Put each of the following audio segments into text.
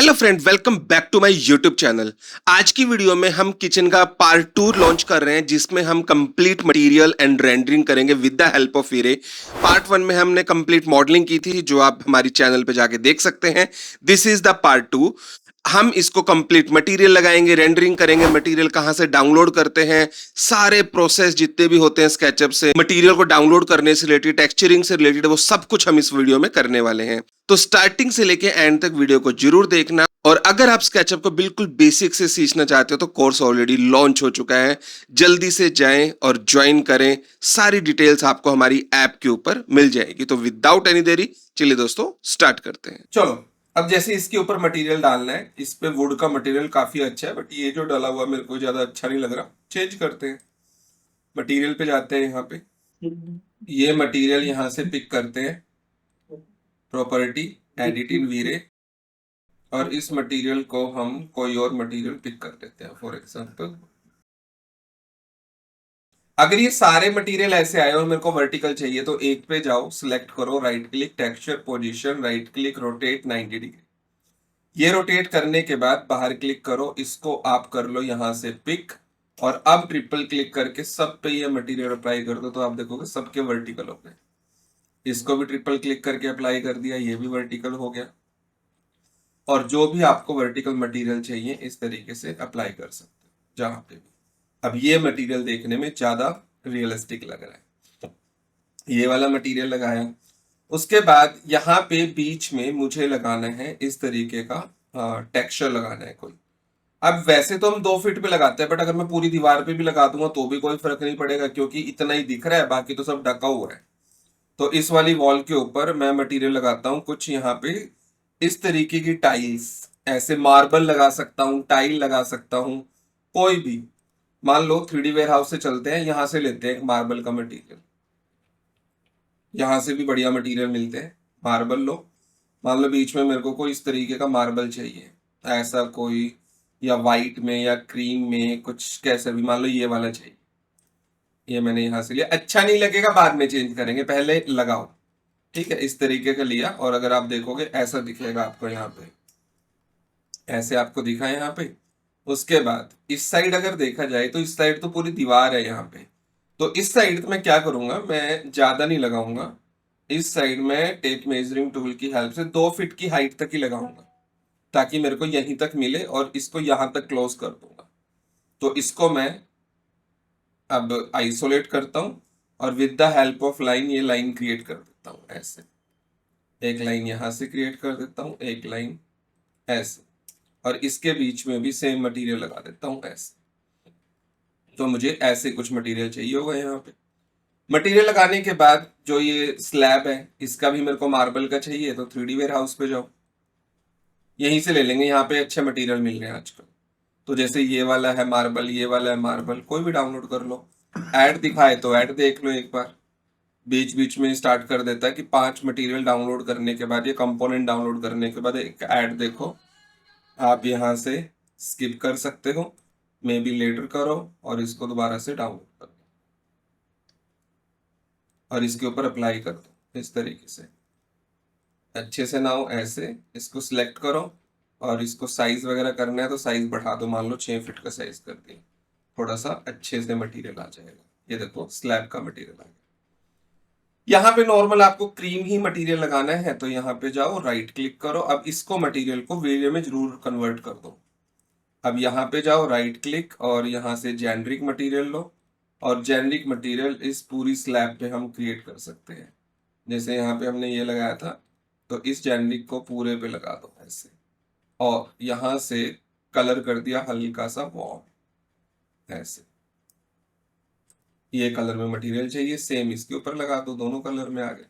Hello friend, welcome back to my YouTube channel. आज की video में हम किचन का पार्ट 2 लॉन्च कर रहे हैं, जिसमें हम कंप्लीट मटेरियल एंड रेंडरिंग करेंगे with the help of VRay. Part 1 में हमने कंप्लीट मॉडलिंग की थी, जो आप हमारी चैनल पे जाके देख सकते हैं। This is the part 2। हम इसको कंप्लीट मटेरियल लगाएंगे, रेंडरिंग करेंगे, मटेरियल कहां से डाउनलोड करते हैं, सारे प्रोसेस जितने भी होते हैं स्केचअप से मटेरियल को डाउनलोड करने से रिलेटेड, टेक्सचरिंग से रिलेटेड, वो सब कुछ हम इस वीडियो में करने वाले हैं। तो स्टार्टिंग से लेके एंड तक वीडियो को जरूर देखना। और अगर आप स्केचअप को बिल्कुल बेसिक से सीखना चाहते हो तो कोर्स ऑलरेडी लॉन्च हो चुका है, जल्दी से जाएं और ज्वाइन करें। सारी डिटेल्स आपको हमारी ऐप के ऊपर मिल जाएगी। तो विदाउट एनी देरी चलिए दोस्तों स्टार्ट करते हैं। चलो, अब जैसे इसके ऊपर मटेरियल डालना है, इस पे वुड का मटेरियल काफी अच्छा है, बट ये जो डाला हुआ मेरे को ज्यादा अच्छा नहीं लग रहा। चेंज करते हैं, मटेरियल पे जाते हैं। यहाँ पे ये मटेरियल यहाँ से पिक करते हैं, प्रॉपर्टी, एडिट इन वीरे, और इस मटेरियल को हम कोई और मटेरियल पिक कर लेते हैं। फॉर एग्जांपल, अगर ये सारे मटेरियल ऐसे आए और मेरे को वर्टिकल चाहिए तो एक पे जाओ, सिलेक्ट करो, right click, texture, position, right click, rotate 90 degree. ये रोटेट करने के बाद बाहर क्लिक करो, इसको आप कर लो यहां से पिक, और अब ट्रिपल क्लिक करके सब पे ये मटेरियल अप्लाई कर दो, तो आप देखोगे सबके वर्टिकल हो गए। इसको भी ट्रिपल क्लिक करके अप्लाई कर दिया, ये भी वर्टिकल हो गया। और जो भी आपको वर्टिकल मटेरियल चाहिए इस तरीके से अप्लाई कर सकते हो जहां पे भी। अब ये मटेरियल देखने में ज्यादा रियलिस्टिक लग रहा है। ये वाला मटेरियल लगाया, उसके बाद यहाँ पे बीच में मुझे लगाना है इस तरीके का टेक्सचर लगाना है कोई। अब वैसे तो हम 2 फीट पे लगाते हैं, बट अगर मैं पूरी दीवार पे भी लगा दूंगा तो भी कोई फर्क नहीं पड़ेगा, क्योंकि इतना ही दिख रहा है, बाकी तो सब ढका हुआ है। तो इस वाली वॉल के ऊपर मैं मटेरियल लगाता हूँ कुछ यहाँ पे इस तरीके की टाइल्स। ऐसे मार्बल लगा सकता हूँ, टाइल लगा सकता हूँ, कोई भी। मान लो 3D वेयर हाउस से चलते हैं, यहां से लेते हैं मार्बल का मटेरियल। यहां से भी बढ़िया मटेरियल मिलते हैं। मार्बल लो, मान लो बीच में मेरे को कोई इस तरीके का मार्बल चाहिए, ऐसा कोई, या वाइट में या क्रीम में, कुछ कैसे भी। मान लो ये वाला चाहिए, ये मैंने यहां से लिया। अच्छा नहीं लगेगा, बाद में चेंज करेंगे, पहले लगाओ। ठीक है, इस तरीके का लिया, और अगर आप देखोगे ऐसा दिखेगा आपको यहाँ पे, ऐसे आपको दिखा है यहाँ पे। उसके बाद इस साइड अगर देखा जाए तो इस साइड तो पूरी दीवार है यहाँ पे। तो इस साइड मैं क्या करूंगा, मैं ज्यादा नहीं लगाऊंगा। इस साइड में टेप मेजरिंग टूल की हेल्प से 2 फीट की हाइट तक ही लगाऊंगा, ताकि मेरे को यहीं तक मिले, और इसको यहां तक क्लोज कर दूंगा। तो इसको मैं अब आइसोलेट करता हूं, और with the help of line ये लाइन क्रिएट कर देता हूं ऐसे। एक लाइन यहां से क्रिएट कर देता हूं, एक लाइन ऐसे, और इसके बीच में भी सेम मटेरियल लगा देता हूं ऐसे। तो मुझे ऐसे कुछ मटेरियल चाहिए होगा यहाँ पे। मटेरियल लगाने के बाद जो ये स्लैब है, इसका भी मेरे को मार्बल का चाहिए, तो 3D वेयर हाउस पे जाओ, यहीं से ले लेंगे। यहाँ पे अच्छे मटेरियल मिल रहे हैं आजकल। तो जैसे ये वाला है मार्बल, ये वाला है मार्बल, कोई भी डाउनलोड कर लो। ऐड दिखाए तो ऐड देख लो एक बार। बीच बीच में स्टार्ट कर देता है कि 5 मटेरियल डाउनलोड करने के बाद, ये कंपोनेंट डाउनलोड करने के बाद एक ऐड देखो। आप यहाँ से स्किप कर सकते हो, मे बी लेटर करो, और इसको दोबारा से डाउनलोड करो, और इसके ऊपर अप्लाई कर दो इस तरीके से अच्छे से। ना हो ऐसे, इसको सिलेक्ट करो, और इसको साइज वगैरह करना है तो साइज बढ़ा दो, मान लो 6 फीट का साइज कर दिया, थोड़ा सा अच्छे से मटेरियल आ जाएगा। ये देखो स्लैब का मटेरियल आ गया। यहाँ पे नॉर्मल आपको क्रीम ही मटेरियल लगाना है, तो यहाँ पे जाओ, राइट क्लिक करो, अब इसको मटेरियल को वीडियो में जरूर कन्वर्ट कर दो। अब यहाँ पे जाओ, राइट क्लिक, और यहाँ से जेनरिक मटेरियल लो, और जेनरिक मटेरियल इस पूरी स्लैब पे हम क्रिएट कर सकते हैं। जैसे यहाँ पे हमने ये लगाया था, तो इस जेनरिक को पूरे पे लगा दो ऐसे, और यहाँ से कलर कर दिया हल्का सा वॉर्म ऐसे। ये कलर में मटेरियल चाहिए, सेम इसके ऊपर लगा दो, दोनों कलर में आ गए।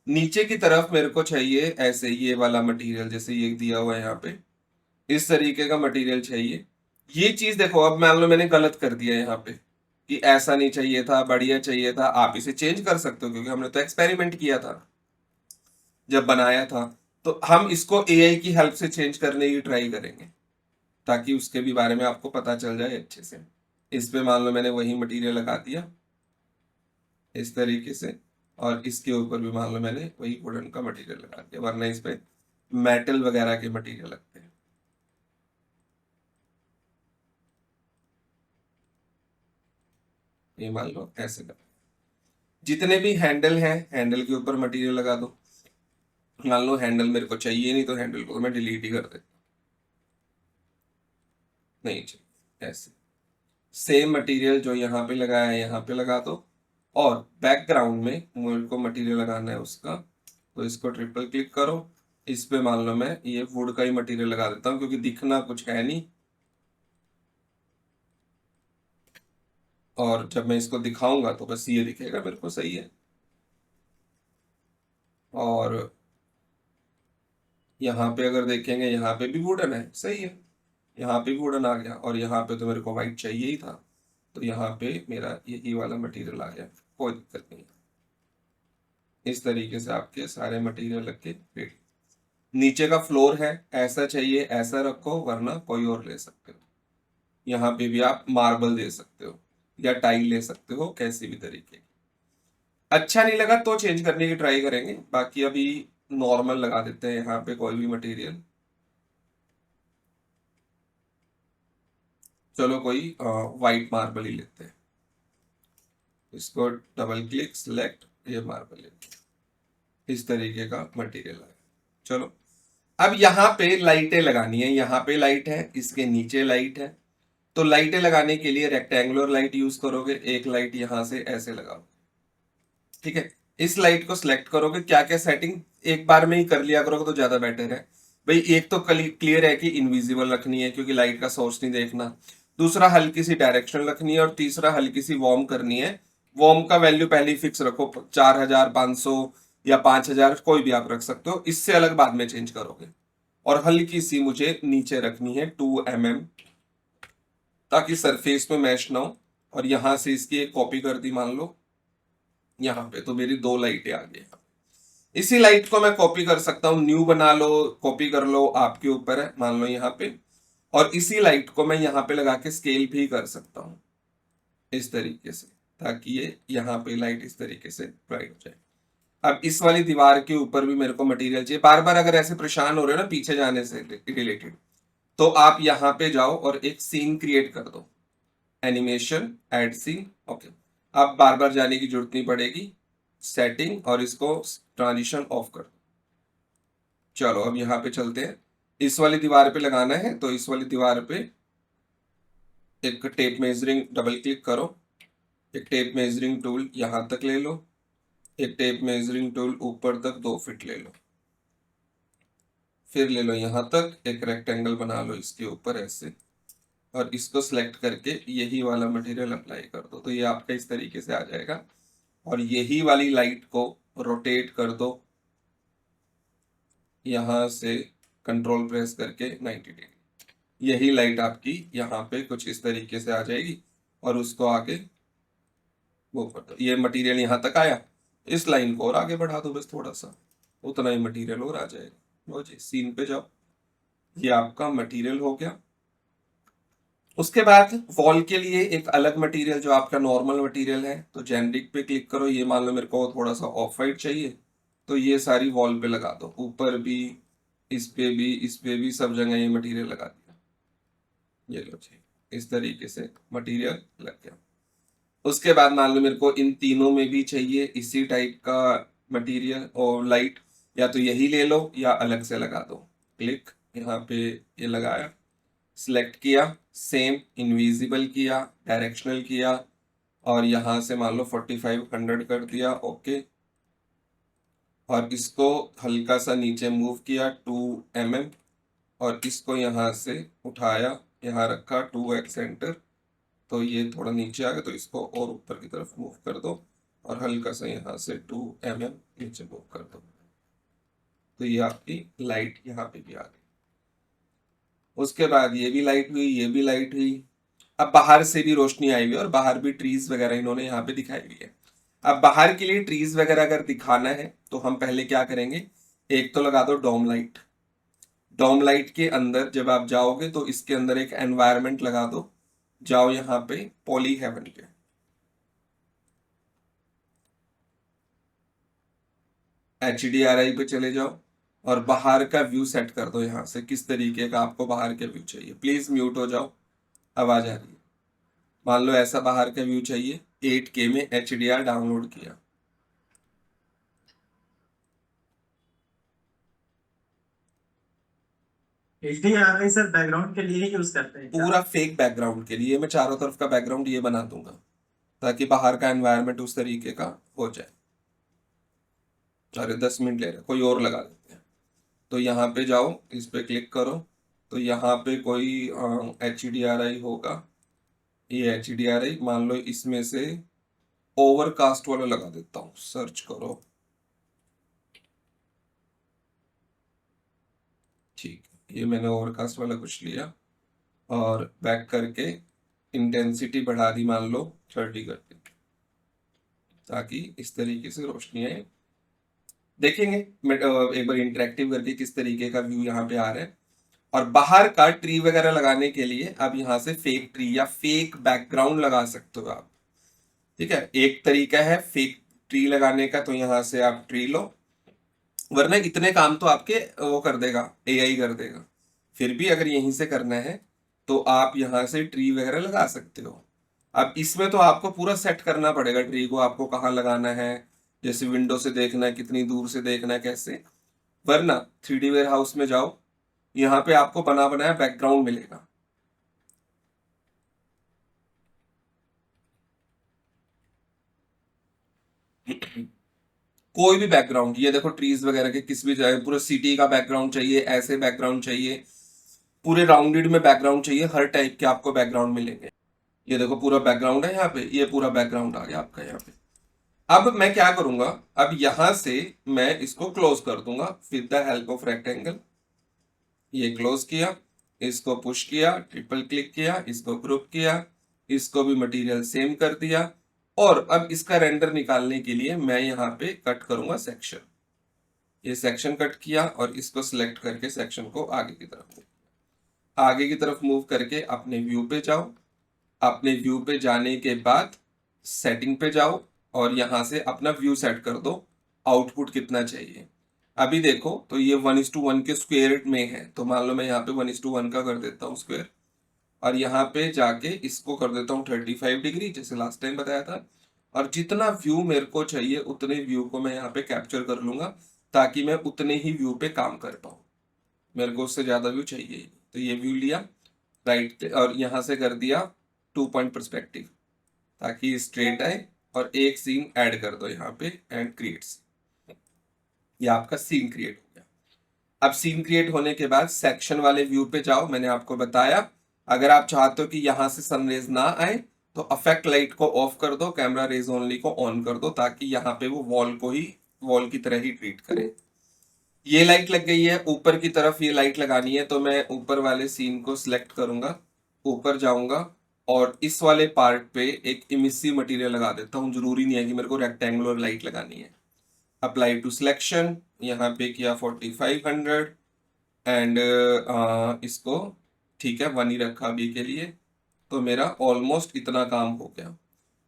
नीचे की तरफ मेरे को चाहिए ऐसे ये वाला मटेरियल, जैसे ये दिया हुआ है यहाँ पे, इस तरीके का मटेरियल चाहिए। ये चीज देखो, अब मान लो मैंने गलत कर दिया यहाँ पे, कि ऐसा नहीं चाहिए था, बढ़िया चाहिए था। आप इसे चेंज कर सकते हो, क्योंकि हमने तो एक्सपेरिमेंट किया था जब बनाया था। तो हम इसको एआई की हेल्प से चेंज करने की ट्राई करेंगे, ताकि उसके भी बारे में आपको पता चल जाए अच्छे से। इस पे मान लो मैंने वही मटेरियल लगा दिया इस तरीके से, और इसके ऊपर भी मान लो मैंने वही वुडन का मटेरियल लगा दिया, वरना इस पे मेटल वगैरह के मटेरियल लगते हैं। ये मान लो ऐसे लगा। जितने भी हैंडल हैं हैंडल के ऊपर मटेरियल लगा दो। मान लो हैंडल मेरे को चाहिए नहीं तो हैंडल को मैं डिलीट ही कर देता, नहीं चाहिए ऐसे। सेम मटेरियल जो यहाँ पे लगाया है यहाँ पे लगा दो, और बैकग्राउंड में मेरे को मटेरियल लगाना है उसका, तो इसको ट्रिपल क्लिक करो। इस पे मान लो मैं ये वुड का ही मटेरियल लगा देता हूँ क्योंकि दिखना कुछ है नहीं, और जब मैं इसको दिखाऊंगा तो बस ये दिखेगा मेरे को, सही है। और यहाँ पे अगर देखेंगे यहाँ पे भी वुडन है, सही है। यहाँ पे भी वुडन आ गया, और यहाँ पे तो मेरे को वाइट चाहिए ही था, तो यहाँ पे मेरा यही वाला मटेरियल आ गया, कोई दिक्कत नहीं है। इस तरीके से आपके सारे मटेरियल रख के रेडी। नीचे का फ्लोर है, ऐसा चाहिए ऐसा रखो, वरना कोई और ले सकते हो। यहाँ पे भी आप मार्बल दे सकते हो या टाइल ले सकते हो, कैसी भी तरीके की। अच्छा नहीं लगा तो चेंज करने की ट्राई करेंगे, बाकी अभी नॉर्मल लगा देते हैं यहाँ पे कोई भी मटेरियल। चलो कोई वाइट मार्बल ही लेते हैं, इसको डबल क्लिक सिलेक्ट, ये मार्बल लेते हैं। इस तरीके का मटेरियल है। चलो अब यहाँ पे लाइटें लगानी है, यहाँ पे लाइट है, इसके नीचे लाइट है। तो लाइटें लगाने के लिए रेक्टेंगुलर लाइट यूज करोगे, एक लाइट यहां से ऐसे लगाओ, ठीक है। इस लाइट को सिलेक्ट करोगे, क्या क्या सेटिंग एक बार में ही कर लिया करोगे तो ज्यादा बेटर है भाई। एक तो क्लियर है कि इनविजिबल रखनी है क्योंकि लाइट का सोर्स नहीं देखना। दूसरा हल्की सी डायरेक्शन रखनी है, और तीसरा हल्की सी वार्म करनी है। वार्म का वैल्यू पहले ही फिक्स रखो, 4500 या 5000 कोई भी आप रख सकते हो, इससे अलग बाद में चेंज करोगे। और हल्की सी मुझे नीचे रखनी है 2 mm, ताकि सरफेस में मैश ना हो। और यहां से इसकी एक कॉपी कर दी मान लो यहाँ पे, तो मेरी 2 लाइटें आ गई। इसी लाइट को मैं कॉपी कर सकता हूँ, न्यू बना लो कॉपी कर लो, आपके ऊपर है। मान लो यहाँ पे, और इसी लाइट को मैं यहाँ पे लगा के स्केल भी कर सकता हूँ इस तरीके से, ताकि ये यहाँ पे लाइट इस तरीके से ब्राइट हो जाए। अब इस वाली दीवार के ऊपर भी मेरे को मटेरियल चाहिए। बार बार अगर ऐसे परेशान हो रहे हो ना पीछे जाने से रिलेटेड, तो आप यहाँ पे जाओ और एक सीन क्रिएट कर दो, एनिमेशन ऐड सीन, ओके। अब बार बार जाने की जरूरत नहीं पड़ेगी, सेटिंग, और इसको ट्रांजिशन ऑफ कर दो। चलो अब यहाँ पे चलते हैं, इस वाली दीवार पे लगाना है, तो इस वाली दीवार पे एक टेप मेजरिंग डबल क्लिक करो, एक टेप मेजरिंग टूल यहाँ तक ले लो, एक टेप मेजरिंग टूल ऊपर तक 2 फीट ले लो, फिर ले लो यहाँ तक, एक रेक्टेंगल बना लो इसके ऊपर ऐसे, और इसको सिलेक्ट करके यही वाला मटेरियल अप्लाई कर दो, तो ये आपका इस तरीके से आ जाएगा। और यही वाली लाइट को रोटेट कर दो यहां से, कंट्रोल प्रेस करके 90 डिग्री। यही लाइट आपकी यहाँ पे कुछ इस तरीके से आ जाएगी, और उसको आगे वो कर दो। ये मटेरियल यहाँ तक आया, इस लाइन को और आगे बढ़ा दो बस थोड़ा सा, उतना ही मटेरियल और आ जाएगा। लो जी सीन पे जाओ, ये आपका मटेरियल हो गया। उसके बाद वॉल के लिए एक अलग मटेरियल जो आपका नॉर्मल मटेरियल है, तो जेनरिक पे क्लिक करो। ये मान लो मेरे को थोड़ा सा ऑफ वाइट चाहिए, तो ये सारी वॉल पे लगा दो, ऊपर भी, इस पे भी, इस पे भी, सब जगह ये मटेरियल लगा दिया। ये लो जी, इस तरीके से मटेरियल लग गया। उसके बाद मान लो मेरे को इन तीनों में भी चाहिए इसी टाइप का मटेरियल और लाइट, या तो यही ले लो या अलग से लगा दो। क्लिक, यहाँ पे ये लगाया, सिलेक्ट किया, सेम इनविजिबल किया, डायरेक्शनल किया, और यहाँ से मान लो 4500 कर दिया, ओके। और इसको हल्का सा नीचे मूव किया 2 mm, और इसको यहाँ से उठाया, यहाँ रखा 2x सेंटर, तो ये थोड़ा नीचे आ गया, तो इसको और ऊपर की तरफ मूव कर दो, और हल्का सा यहाँ से 2 mm नीचे मूव कर दो, तो ये आपकी लाइट यहाँ पे भी आ गई। उसके बाद ये भी लाइट हुई, ये भी लाइट हुई। अब बाहर से भी रोशनी आई हुई है, और बाहर भी ट्रीज वगैरह इन्होंने यहाँ पे दिखाई हुई है। अब बाहर के लिए ट्रीज वगैरह अगर दिखाना है तो हम पहले क्या करेंगे, एक तो लगा दो डोम लाइट। डोम लाइट के अंदर जब आप जाओगे तो इसके अंदर एक एनवायरनमेंट लगा दो, जाओ यहाँ पे पॉली हेवन पे, HDRI पे चले जाओ, और बाहर का व्यू सेट कर दो यहाँ से, किस तरीके का आपको बाहर के व्यू चाहिए। प्लीज म्यूट हो जाओ, आवाज आ रही है। मान लो ऐसा बाहर का व्यू चाहिए, 8K में HDR डाउनलोड किया, HDR सर बैकग्राउंड के लिए ही यूज करते हैं क्या? पूरा फेक बैकग्राउंड के लिए मैं चारों तरफ का बैकग्राउंड ये बना दूंगा ताकि बाहर का एनवायरनमेंट उस तरीके का हो जाए। अरे 10 मिनट ले रहे, कोई और लगा देते हैं। तो यहाँ पे जाओ, इस पे क्लिक करो, तो यहाँ पे कोई HDRI होगा, ये HDRI मान लो, इसमें से ओवरकास्ट वाला लगा देता हूँ, सर्च करो। ठीक है, ये मैंने ओवरकास्ट वाला कुछ लिया और बैक करके इंटेंसिटी बढ़ा दी, मान लो 30 कर दी, ताकि इस तरीके से रोशनी आए। देखेंगे एक बार इंटरेक्टिव करके किस तरीके का व्यू यहाँ पे आ रहा है। और बाहर का ट्री वगैरह लगाने के लिए अब यहाँ से फेक ट्री या फेक बैकग्राउंड लगा सकते हो आप। ठीक है, एक तरीका है फेक ट्री लगाने का, तो यहाँ से आप ट्री लो, वरना इतने काम तो आपके वो कर देगा, AI कर देगा। फिर भी अगर यहीं से करना है तो आप यहाँ से ट्री वगैरह लगा सकते हो। अब इसमें तो आपको पूरा सेट करना पड़ेगा, ट्री को आपको कहाँ लगाना है, जैसे विंडो से देखना है, कितनी दूर से देखना है, कैसे। वरना 3D वेयर हाउस में जाओ, यहाँ पे आपको बना बनाया बैकग्राउंड मिलेगा। कोई भी बैकग्राउंड, ये देखो ट्रीज वगैरह के किस भी जगह, पूरा सिटी का बैकग्राउंड चाहिए, ऐसे बैकग्राउंड चाहिए, पूरे राउंडेड में बैकग्राउंड चाहिए, हर टाइप के आपको बैकग्राउंड मिलेंगे। ये देखो पूरा बैकग्राउंड है यहाँ पे, ये पूरा बैकग्राउंड आ गया आपका यहाँ पे। अब मैं क्या करूंगा, अब यहां से मैं इसको क्लोज कर दूंगा with the help of rectangle. ये क्लोज किया, इसको पुश किया, ट्रिपल क्लिक किया, इसको ग्रुप किया, इसको भी मटेरियल सेम कर दिया। और अब इसका रेंडर निकालने के लिए मैं यहाँ पे कट करूंगा सेक्शन। ये सेक्शन कट किया और इसको सिलेक्ट करके सेक्शन को आगे की तरफ मूव, आगे की तरफ मूव करके अपने व्यू पे जाओ। अपने व्यू पे जाने के बाद सेटिंग पे जाओ और यहां से अपना व्यू सेट कर दो, आउटपुट कितना चाहिए। अभी देखो तो ये 1:1 के स्क्वायर में है, तो मान लो मैं यहाँ पे 1:1 का कर देता हूँ स्क्वायर, और यहाँ पे जाके इसको कर देता हूँ 35 डिग्री, जैसे लास्ट टाइम बताया था। और जितना व्यू मेरे को चाहिए उतने व्यू को मैं यहाँ पे कैप्चर कर लूंगा, ताकि मैं उतने ही व्यू पे काम कर पाऊँ। मेरे को उससे ज्यादा व्यू चाहिए ही नहीं। तो ये व्यू लिया राइट, और यहाँ से कर दिया 2 पॉइंट परस्पेक्टिव, ताकि स्ट्रेट आए, और एक सीन ऐड कर दो यहाँ पे, एंड क्रिएट्स। ये आपका सीन क्रिएट हो गया। अब सीन क्रिएट होने के बाद सेक्शन वाले व्यू पे जाओ, मैंने आपको बताया अगर आप चाहते हो कि यहां से सनरेज ना आए तो अफेक्ट लाइट को ऑफ कर दो, कैमरा रेज ओनली को ऑन कर दो, ताकि यहाँ पे वो वॉल को ही वॉल की तरह ही ट्रीट करे। ये लाइट लग गई है, ऊपर की तरफ ये लाइट लगानी है, तो मैं ऊपर वाले सीन को सिलेक्ट करूंगा, ऊपर जाऊंगा और इस वाले पार्ट पे एक इमिसिव मटेरियल लगा देता हूँ। जरूरी नहीं है कि मेरे को रेक्टेंगुलर लाइट लगानी है। अप्लाई टू सिलेक्शन, यहाँ पे किया 4500, एंड इसको ठीक है 1 ही रखा अभी के लिए। तो मेरा ऑलमोस्ट इतना काम हो गया।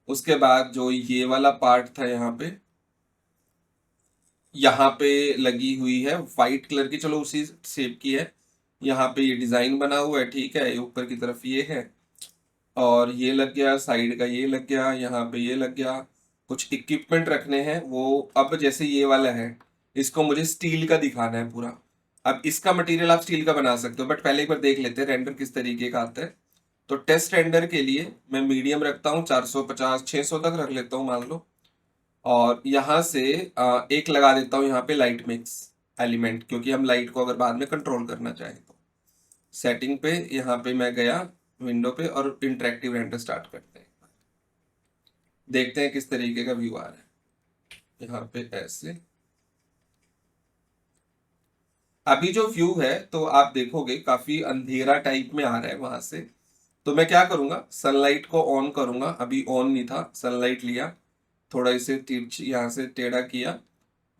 उसके बाद जो ये वाला पार्ट था यहाँ पे लगी हुई है वाइट कलर की, चलो उसी शेप की है। यहाँ पे ये डिजाइन बना हुआ है, ठीक है, ऊपर की तरफ ये है, और ये लग गया, साइड का ये लग गया, यहाँ पे ये लग गया। कुछ इक्विपमेंट रखने हैं वो, अब जैसे ये वाला है, इसको मुझे स्टील का दिखाना है पूरा। अब इसका मटेरियल आप स्टील का बना सकते हो, बट पहले एक बार देख लेते हैं रेंडर किस तरीके का आता है। तो टेस्ट रेंडर के लिए मैं मीडियम रखता हूँ, 450 600 तक रख लेता हूँ मान लो। और यहाँ से एक लगा देता हूँ यहाँ पे लाइट मिक्स एलिमेंट, क्योंकि हम लाइट को अगर बाद में कंट्रोल करना चाहें तो। सेटिंग पे यहाँ पे मैं गया, विंडो पे, और इंटरेक्टिव रेंडर स्टार्ट करते हैं। देखते हैं किस तरीके का व्यू आ रहा है यहाँ पे ऐसे। अभी जो व्यू है तो आप देखोगे काफी अंधेरा टाइप में आ रहा है वहां से। तो मैं क्या करूंगा, सनलाइट को ऑन करूंगा, अभी ऑन नहीं था, सनलाइट लिया, थोड़ा इसे यहाँ से टेढ़ा किया,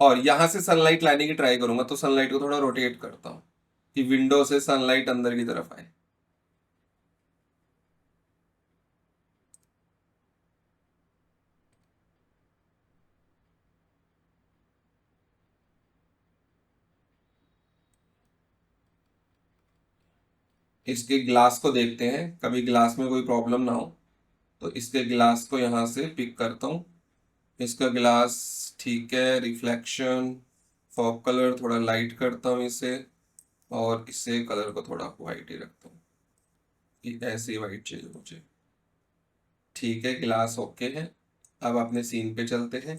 और यहाँ से सनलाइट लाने की ट्राई करूंगा। तो सनलाइट को थोड़ा रोटेट करता हूँ कि विंडो से सनलाइट अंदर की तरफ आए। इसके ग्लास को देखते हैं, कभी ग्लास में कोई प्रॉब्लम ना हो। तो इसके ग्लास को यहाँ से पिक करता हूँ, इसका ग्लास ठीक है, रिफ्लेक्शन, फॉग कलर थोड़ा लाइट करता हूँ इसे, और इससे कलर को थोड़ा वाइट ही रखता हूँ, ऐसे ही वाइट चाहिए मुझे। ठीक है, ग्लास ओके है। अब अपने सीन पे चलते हैं,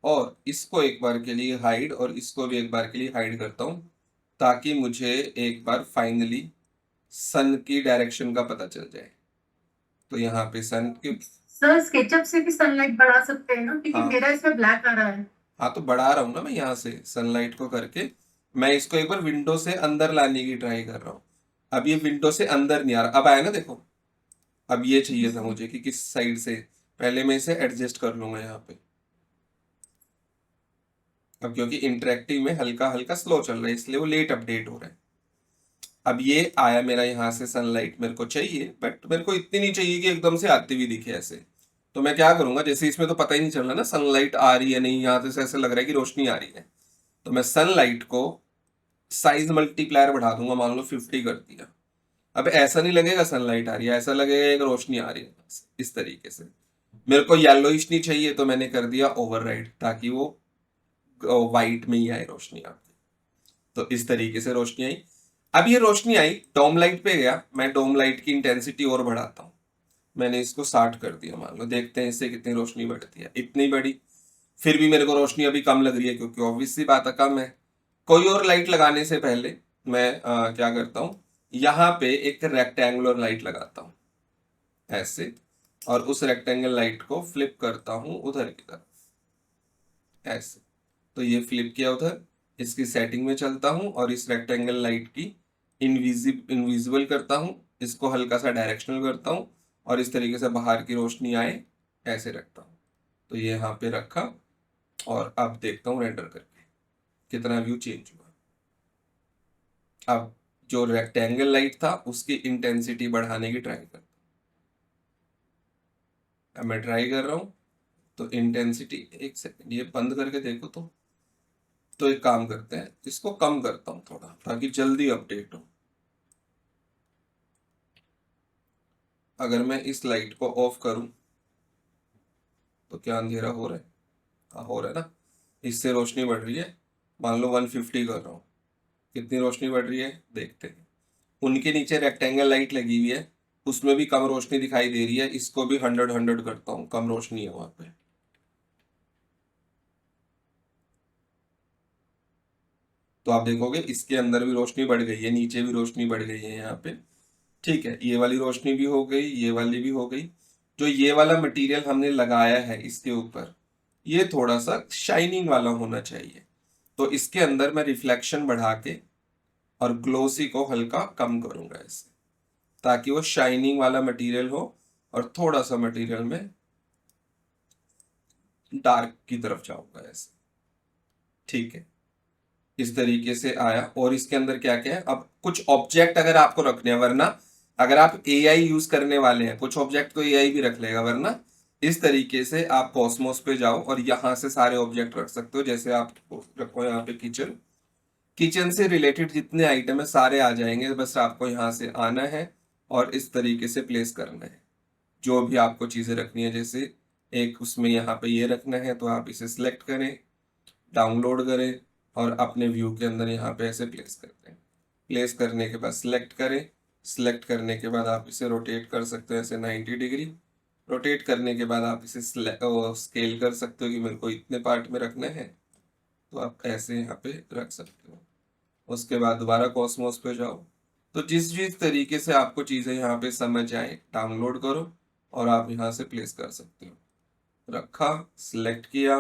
और इसको एक बार के लिए हाइड और इसको भी एक बार के लिए हाइड करता हूँ, ताकि मुझे एक बार फाइनली सन की डायरेक्शन का पता चल जाए। तो यहाँ पे सन की, सर स्केचअप से भी सनलाइट बढ़ा सकते हैं ना, क्योंकि हाँ मेरा इसमें ब्लैक आ रहा है। हाँ, तो बढ़ा रहा हूँ ना मैं यहाँ से सनलाइट को करके। मैं इसको एक बार विंडो से अंदर लाने की ट्राई कर रहा हूँ। अब ये विंडो से अंदर नहीं आ रहा, अब आया ना देखो। अब ये चाहिए था मुझे कि किस साइड से, पहले मैं इसे एडजस्ट कर लूंगा यहाँ पे। अब क्योंकि इंटरेक्टिव में हल्का हल्का स्लो चल रहा है, इसलिए वो लेट अपडेट हो रहा है। अब ये आया मेरा यहाँ से सनलाइट, मेरे को चाहिए, बट मेरे को इतनी नहीं चाहिए कि एकदम से आती हुई दिखे ऐसे। तो मैं क्या करूंगा, जैसे इसमें तो पता ही नहीं चल रहा ना सनलाइट आ रही है नहीं, यहाँ से ऐसे लग रहा है कि रोशनी आ रही है। तो मैं सनलाइट को साइज मल्टीप्लायर बढ़ा दूंगा, मान लो 50 कर दिया। अब ऐसा नहीं लगेगा सनलाइट आ रही है, ऐसा लगेगा एक रोशनी आ रही है, इस तरीके से। मेरे को येलोइश नहीं चाहिए, तो मैंने कर दिया ओवरराइड, ताकि वो वाइट में ही आए रोशनी आपकी। तो इस तरीके से रोशनी आई। अब ये रोशनी आई, डोम लाइट पे गया, मैं डोम लाइट की इंटेंसिटी और बढ़ाता हूँ। मैंने इसको 60 कर दिया, मान लो, देखते हैं इससे कितनी रोशनी बढ़ती है। इतनी बड़ी, फिर भी मेरे को रोशनी अभी कम लग रही है, क्योंकि ऑब्वियस सी बात है कम है। कोई और लाइट लगाने से पहले मैं क्या करता हूँ, यहाँ पे एक रेक्टेंगुलर लाइट लगाता हूँ ऐसे, और उस रेक्टेंगल लाइट को फ्लिप करता हूँ उधर की तरफ ऐसे। तो ये फ्लिप किया उधर, इसकी सेटिंग में चलता हूँ और इस रेक्टेंगल लाइट की इनविजिबल करता हूँ, इसको हल्का सा डायरेक्शनल करता हूँ, और इस तरीके से बाहर की रोशनी आए ऐसे रखता हूँ। तो ये यहाँ पे रखा, और अब देखता हूँ रेंडर करके कितना व्यू चेंज हुआ। अब जो रेक्टेंगल लाइट था उसकी इंटेंसिटी बढ़ाने की ट्राई करता हूँ। अब मैं ट्राई कर रहा हूँ, तो इंटेंसिटी, एक सेकंड ये बंद करके देखो। तो एक काम करते हैं, इसको कम करता हूँ थोड़ा, ताकि जल्दी अपडेट हो। अगर मैं इस लाइट को ऑफ करूं, तो क्या अंधेरा हो रहा है? हाँ, हो रहा है ना। इससे रोशनी बढ़ रही है, मान लो 150 कर रहा हूँ, कितनी रोशनी बढ़ रही है देखते हैं। उनके नीचे रेक्टेंगल लाइट लगी हुई है, उसमें भी कम रोशनी दिखाई दे रही है, इसको भी 100 करता हूँ, कम रोशनी है वहां पे। तो आप देखोगे इसके अंदर भी रोशनी बढ़ गई है, नीचे भी रोशनी बढ़ गई है यहाँ पे। ठीक है, ये वाली रोशनी भी हो गई, ये वाली भी हो गई। जो ये वाला मटेरियल हमने लगाया है इसके ऊपर, ये थोड़ा सा शाइनिंग वाला होना चाहिए। तो इसके अंदर मैं रिफ्लेक्शन बढ़ा के और ग्लोसी को हल्का कम करूंगा इससे, ताकि वो शाइनिंग वाला मटेरियल हो, और थोड़ा सा मटेरियल में डार्क की तरफ जाऊंगा ऐसे। ठीक है, इस तरीके से आया। और इसके अंदर क्या क्या है, अब कुछ ऑब्जेक्ट अगर आपको रखने हैं, वरना अगर आप एआई यूज करने वाले हैं, कुछ ऑब्जेक्ट तो एआई भी रख लेगा, वरना इस तरीके से आप कॉस्मोस पे जाओ और यहां से सारे ऑब्जेक्ट रख सकते हो। जैसे आप रखो यहाँ पे किचन, किचन से रिलेटेड जितने आइटम है सारे आ जाएंगे, बस आपको यहाँ से आना है और इस तरीके से प्लेस करना है जो भी आपको चीजें रखनी है। जैसे एक उसमें यहाँ पे ये रखना है, तो आप इसे सिलेक्ट करें, डाउनलोड करें, और अपने व्यू के अंदर यहाँ पे ऐसे प्लेस करते हैं। प्लेस करने के बाद सिलेक्ट करें, सिलेक्ट करने के बाद आप इसे रोटेट कर सकते हो ऐसे 90 डिग्री। रोटेट करने के बाद आप इसे स्केल कर सकते हो कि मेरे को इतने पार्ट में रखना है, तो आप ऐसे यहाँ पे रख सकते हो। उसके बाद दोबारा कॉस्मोस पे जाओ। तो जिस जिस तरीके से आपको चीज़ें यहाँ पे समझ आए, डाउनलोड करो और आप यहाँ से प्लेस कर सकते हो। रखा, सिलेक्ट किया,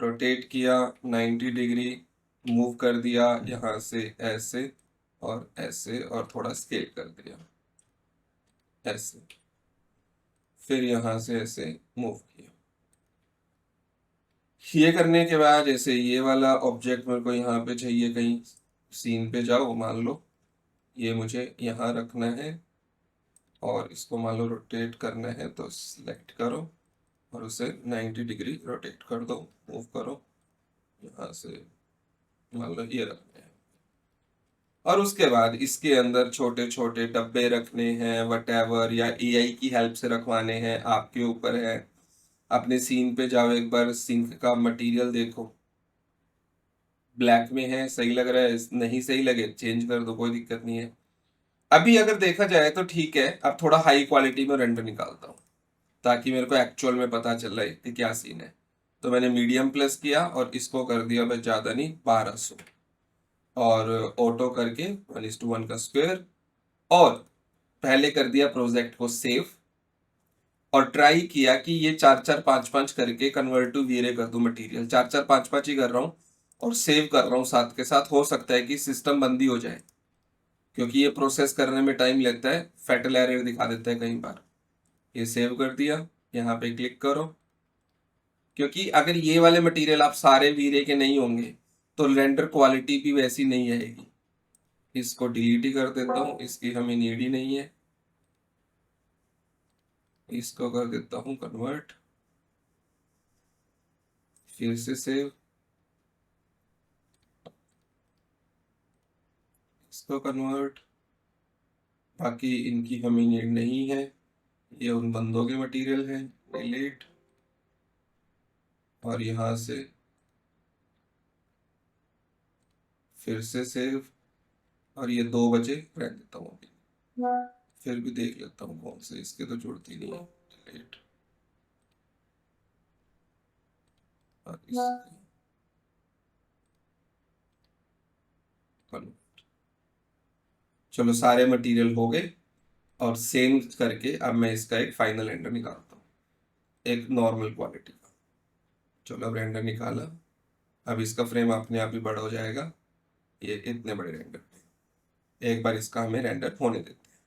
रोटेट किया 90 डिग्री, मूव कर दिया यहाँ से ऐसे और ऐसे, और थोड़ा स्केल कर दिया ऐसे, फिर यहाँ से ऐसे मूव किया। ये करने के बाद जैसे ये वाला ऑब्जेक्ट मेरे को यहाँ पे चाहिए, कहीं सीन पे जाओ, मान लो ये मुझे यहाँ रखना है, और इसको मान लो रोटेट करना है, तो सिलेक्ट करो और उसे 90 डिग्री रोटेट कर दो, मूव करो यहाँ से, मान लो ये रखना है। और उसके बाद इसके अंदर छोटे छोटे डब्बे रखने हैं वटेवर, या एआई की हेल्प से रखवाने हैं, आपके ऊपर है। अपने सीन पे जाओ, एक बार सिंक का मटेरियल देखो, ब्लैक में है, सही लग रहा है, नहीं सही लगे चेंज कर दो, कोई दिक्कत नहीं है। अभी अगर देखा जाए तो ठीक है, अब थोड़ा हाई क्वालिटी में रेंडर निकालता हूँ ताकि मेरे को एक्चुअल में पता चल रहा है कि क्या सीन है। तो मैंने मीडियम प्लस किया और इसको कर दिया बस, ज़्यादा नहीं, 1200, और ऑटो करके 1:1 का स्क्वायर, और पहले कर दिया प्रोजेक्ट को सेव, और ट्राई किया कि ये 4-4-5-5 करके कन्वर्ट टू वीरे कर दूं मटेरियल। 4-4-5-5 ही कर रहा हूँ और सेव कर रहा हूँ साथ के साथ। हो सकता है कि सिस्टम बंद ही हो जाए क्योंकि ये प्रोसेस करने में टाइम लगता है, फैटल एरर दिखा देता है कई बार। ये सेव कर दिया, यहाँ पे क्लिक करो, क्योंकि अगर ये वाले मटेरियल आप सारे वीरे के नहीं होंगे तो रेंडर क्वालिटी भी वैसी नहीं आएगी। इसको डिलीट ही कर देता हूँ, इसकी हमें नीड ही नहीं है। इसको कर देता हूँ कन्वर्ट, फिर से सेव, इसको कन्वर्ट, बाकी इनकी हमें नीड नहीं है। ये उन बंदों के मटेरियल हैं, डिलीट, और यहाँ से फिर से सेव, और ये 2 बजे रख देता हूँ अभी। फिर भी देख लेता हूँ कौन से, इसके तो जुड़ती नहीं है, डिलीट, और इसके कन्वर्ट। चलो सारे मटेरियल हो गए, और सेम करके अब मैं इसका एक फाइनल रेंडर निकालता हूँ, एक नॉर्मल क्वालिटी का। चलो अब रेंडर निकाला, अब इसका फ्रेम अपने आप ही बड़ा हो जाएगा। ये इतने बड़े रेंडर पे एक बार इसका हमें रेंडर होने देते हैं।